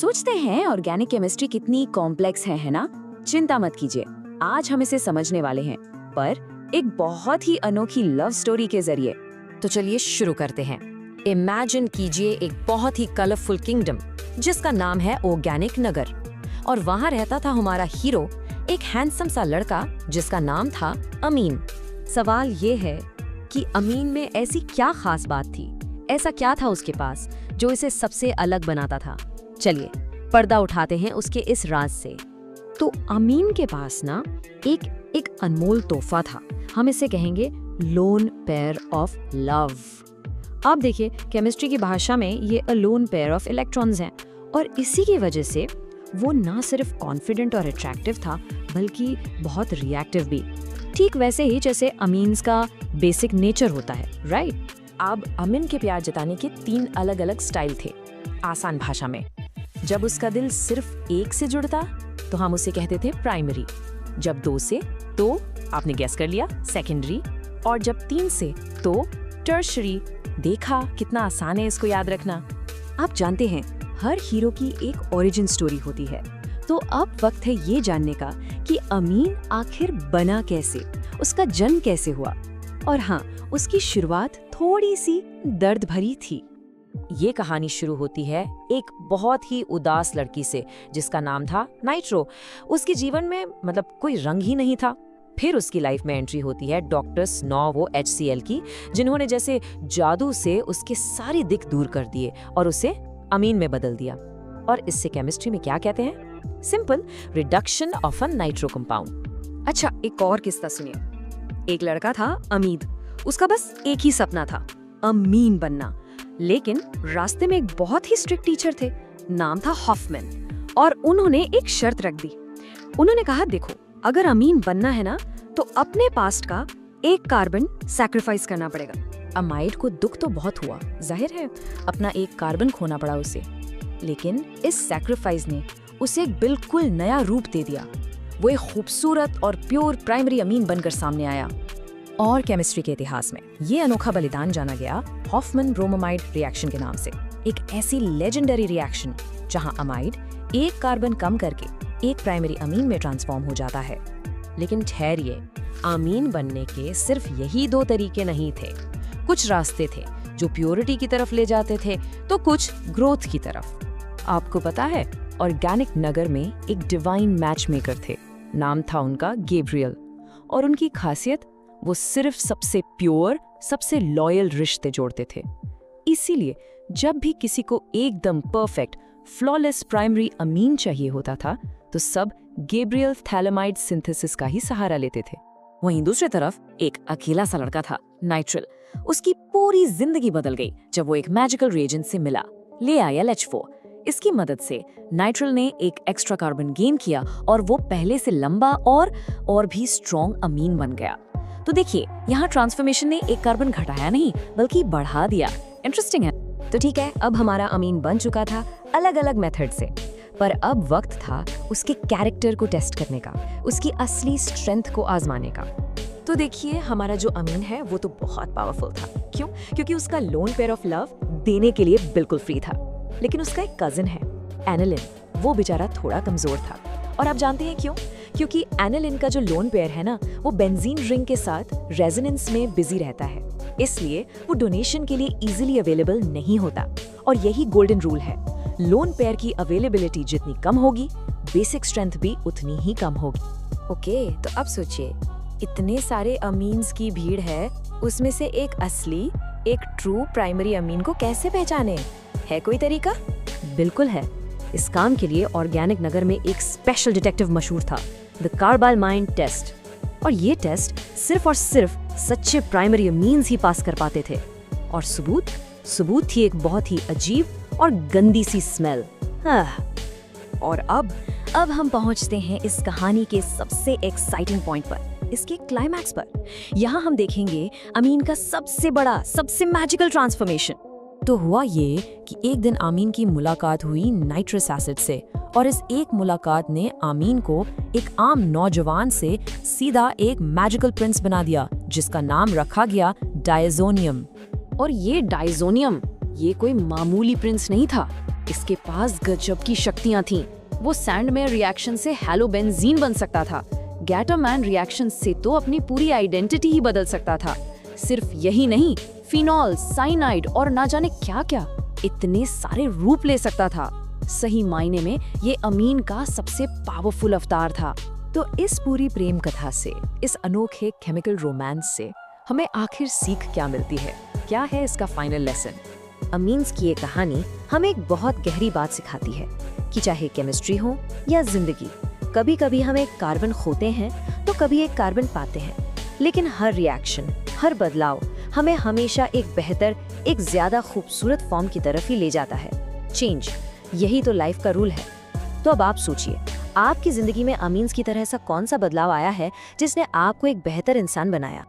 सोचते हैं organic chemistry कितनी कॉम्प्लेक्स है ना? चिंता मत कीजिए, आज हम इसे समझने वाले हैं, पर एक बहुत ही अनोखी लव स्टोरी के जरिए। तो चलिए शुरू करते हैं। इमेजिन कीजिए एक बहुत ही कलरफुल किंगडम जिसका नाम है ऑर्गेनिक नगर, और वहाँ रहता था हमारा हीरो, एक हैंडसम सा लड़का जिसका नाम था अमीन। सवाल ये है कि अमीन में ऐसी क्या खास बात थी, ऐसा क्या था उसके पास जो इसे सबसे अलग बनाता था। चलिए पर्दा उठाते हैं उसके इस राज से। तो अमीन के पास ना एक अनमोल तोहफा था, हम इसे कहेंगे लोन पेयर ऑफ लव। आप देखिए केमिस्ट्री की भाषा में ये अ लोन पेयर ऑफ इलेक्ट्रॉन्स हैं, और इसी की वजह से वो ना सिर्फ कॉन्फिडेंट और अट्रैक्टिव था बल्कि बहुत रिएक्टिव भी, ठीक वैसे ही जैसे अमीन्स का बेसिक नेचर होता है, राइट? अब अमीन के प्यार जताने के 3 अलग अलग स्टाइल थे। आसान भाषा में, जब उसका दिल सिर्फ एक से जुड़ता तो हम उसे कहते थे प्राइमरी, जब 2 से तो आपने गेस कर लिया सेकेंडरी, और जब 3 से तो टर्शरी। देखा कितना आसान है इसको याद रखना। आप जानते हैं हर हीरो की एक ओरिजिन स्टोरी होती है, तो अब वक्त है ये जानने का कि अमीन आखिर बना कैसे, उसका जन्म कैसे हुआ, और हाँ, उसकी शुरुआत थोड़ी सी दर्द भरी थी। ये कहानी शुरू होती है एक बहुत ही उदास लड़की से जिसका नाम था नाइट्रो। उसके जीवन में कोई रंग ही नहीं था। फिर उसकी लाइफ में एंट्री होती है डॉक्टर स्नोव HCl की, जिन्होंने जैसे जादू से उसके सारे दिक दूर कर दिए और उसे अमीन में बदल दिया। और इससे केमिस्ट्री में क्या कहते हैं? Simple, reduction of a nitro compound. अच्छा, एक और किस्सा सुनिए। एक लड़का था अमीद, उसका बस एक ही सपना था, अमीन बनना। लेकिन रास्ते में एक बहुत ही स्ट्रिक्ट टीचर थे, नाम था हॉफमैन, और उन्होंने एक शर्त रख दी। उन्होंने कहा, देखो अगर अमीन बनना है ना तो अपने पास्ट का एक कार्बन सैक्रिफाइस करना पड़ेगा। अमाइड को दुख तो बहुत हुआ, जाहिर है अपना एक कार्बन खोना पड़ा उसे, लेकिन इस सैक्रिफाइस ने उसे एक बिल्कुल नया रूप दे दिया। वो एक खूबसूरत और प्योर प्राइमरी अमीन बनकर सामने आया। और केमिस्ट्री के इतिहास में ये अनोखा बलिदान जाना गया हॉफमैन ब्रोमामाइड रिएक्शन के नाम से। एक ऐसी लेजेंडरी रिएक्शन जहां अमाइड एक कार्बन कम करके एक प्राइमरी अमीन में ट्रांसफॉर्म हो जाता है। लेकिन ठहरिए, अमीन बनने के सिर्फ यही 2 तरीके नहीं थे। कुछ रास्ते थे जो प्योरिटी की तरफ ले जाते थे, तो कुछ ग्रोथ की तरफ। आपको पता है ऑर्गेनिक नगर में एक डिवाइन मैच मेकर थे, नाम था उनका गैब्रियल, और उनकी खासियत वो सिर्फ सबसे प्योर, सबसे लॉयल रिश्ते जोड़ते थे। इसीलिए जब भी किसी को एकदम परफेक्ट, फ्लॉलेस प्राइमरी अमीन चाहिए होता था तो सब गैब्रियल थैलेमाइड सिंथेसिस का ही सहारा लेते थे। वहीं दूसरी तरफ एक अकेला सा लड़का था, नाइट्रल। उसकी पूरी जिंदगी बदल गई जब वो एक मैजिकल रिएजेंट से मिला, LiAlH4। इसकी मदद से नाइट्रल ने एक एक्स्ट्रा कार्बन गेन किया और वो पहले से लंबा और भी स्ट्रॉन्ग अमीन बन गया। तो देखिए, यहाँ ट्रांसफॉर्मेशन ने एक कार्बन घटाया नहीं बल्कि बढ़ा दिया। इंटरेस्टिंग है। तो ठीक है, अब हमारा अमीन बन चुका था अलग अलग मेथड से, पर अब वक्त था उसके कैरेक्टर को टेस्ट करने का, उसकी असली स्ट्रेंथ को आजमाने का। तो देखिए, हमारा जो अमीन है वो तो बहुत पावरफुल था। क्यों? क्योंकि उसका लोन पेयर ऑफ लव देने के लिए बिल्कुल फ्री था। लेकिन उसका एक कजिन है एनिलिन, वो बेचारा थोड़ा कमजोर था। और आप जानते हैं क्यों? क्योंकि एनिलिन का जो लोन पेयर है ना, वो बेंजीन रिंग के साथ रेजोनेंस में बिजी रहता है, इसलिए वो डोनेशन के लिए इजीली अवेलेबल नहीं होता। और यही गोल्डन रूल है, लोन पेयर की अवेलेबिलिटी जितनी कम होगी, बेसिक स्ट्रेंथ भी उतनी ही कम होगी। ओके, तो अब सोचिए, इतने सारे अमीन्स की भीड़ है, उसमें से एक असली, एक ट्रू प्राइमरी अमीन को कैसे पहचाने? है कोई तरीका? बिल्कुल है। इस काम के लिए ऑर्गेनिक नगर में एक स्पेशल डिटेक्टिव मशहूर था, द कार्बालमाइन टेस्ट। और ये टेस्ट सिर्फ और सिर्फ सच्चे प्राइमरी अमीन्स ही पास कर पाते थे। और सबूत थी एक बहुत ही अजीब और गंदी सी स्मेल। और अब हम पहुंचते हैं इस कहानी के सबसे एक्साइटिंग पॉइंट पर, इसके क्लाइमैक्स पर। यहाँ हम देखेंगे अमीन का सबसे बड़ा, सबसे मैजिकल ट्रांसफॉर्मेशन। तो हुआ ये कि एक दिन आमीन की मुलाकात हुई नाइट्रस एसिड से, और इस एक मुलाकात ने आमीन को एक आम नौजवान से सीधा एक मैजिकल प्रिंस बना दिया, जिसका नाम रखा गया डायज़ोनियम। और ये डायज़ोनियम ये कोई मामूली प्रिंस नहीं था, इसके पास गजब की शक्तियां थीं। वो सैंडमेयर रिएक्शन से हैलोबेंजीन बन सकता था। गैटरमैन रिएक्शन से तो अपनी पूरी आइडेंटिटी ही बदल सकता था। सिर्फ यही नहीं, फिनॉल, साइनाइड और ना जाने क्या-क्या इतने सारे रूप ले सकता था। सही मायने में ये अमीन का सबसे पावरफुल अवतार था। तो इस पूरी प्रेम कथा से, इस अनोखे केमिकल रोमांस से हमें आखिर सीख क्या मिलती है? क्या है इसका फाइनल लेसन? अमीन्स की ये कहानी हमें एक बहुत गहरी बात सिखाती है कि चाहे केमिस्ट्री हो या जिंदगी, कभी कभी हम एक कार्बन खोते हैं तो कभी एक कार्बन पाते हैं, लेकिन हर रिएक्शन, हर बदलाव हमें हमेशा एक बेहतर, एक ज्यादा खूबसूरत फॉर्म की तरफ ही ले जाता है। चेंज, यही तो लाइफ का रूल है। तो अब आप सोचिए, आपकी जिंदगी में अमीन्स की तरह ऐसा कौन सा बदलाव आया है जिसने आपको एक बेहतर इंसान बनाया?